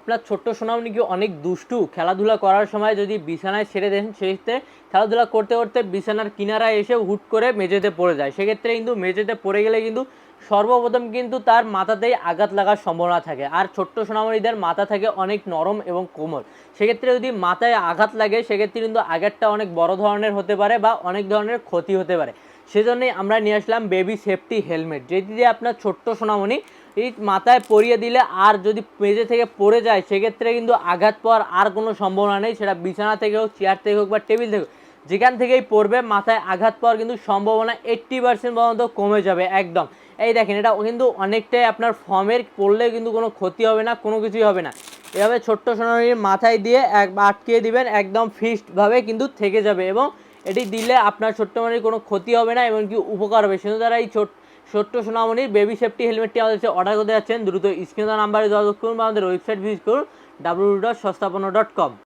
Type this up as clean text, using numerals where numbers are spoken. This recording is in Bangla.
আপনার ছোট্ট সোনামণি কি অনেক দুষ্টু? খেলাধুলা করার সময় যদি বিছানায় ছেড়ে দেন, সেক্ষেত্রে খেলাধুলা করতে করতে বিছানার কিনারায় এসে হুট করে মেঝেতে পড়ে যায়। সেক্ষেত্রে কিন্তু মেঝেতে পড়ে গেলে কিন্তু সর্বপ্রথম কিন্তু তার মাথাতেই আঘাত লাগার সম্ভাবনা থাকে। আর ছোট্ট সোনামণিদের মাথা থাকে অনেক নরম এবং কোমল। সেক্ষেত্রে যদি মাথায় আঘাত লাগে, সেক্ষেত্রে কিন্তু আঘাতটা অনেক বড় ধরনের হতে পারে বা অনেক ধরনের ক্ষতি হতে পারে। সেজন্যই আমরা নিয়ে আসলাম বেবি সেফটি হেলমেট, যেটি দিয়ে আপনার ছোট্ট সোনামণি এই মাথায় পরিয়ে দিলে আর যদি মেঝে থেকে পড়ে যায়, সেক্ষেত্রে কিন্তু আঘাত পাওয়ার আর কোনো সম্ভাবনা নেই। সেটা বিছানা থেকে হোক, চেয়ার থেকে হোক বা টেবিল থেকে হোক, যেখান থেকেই পড়বে মাথায় আঘাত পাওয়ার কিন্তু সম্ভাবনা 80% পর্যন্ত কমে যাবে একদম। এই দেখেন, এটা কিন্তু অনেকটাই আপনার ফর্মের, পড়লে কিন্তু কোনো ক্ষতি হবে না, কোনো কিছুই হবে না। এভাবে ছোট্ট সোনামণির মাথায় দিয়ে আটকিয়ে দিবেন, একদম ফিক্সডভাবে কিন্তু থেকে যাবে এবং এটি দিলে আপনার ছোট্ট সোনামণির কোনো ক্ষতি হবে না, এমনকি উপকার হবে। সেজন্য তারা এই ছোট্ট সোনামণির বেবি সেফটি হেলমেটটি আমাদের কাছে অর্ডার করতে যাচ্ছেন, দ্রুত স্ক্রিনে নাম্বারে যোগাযোগ করুন বা আমাদের ওয়েবসাইট ভিজিট করুন www.সস্তাপন্ন.com।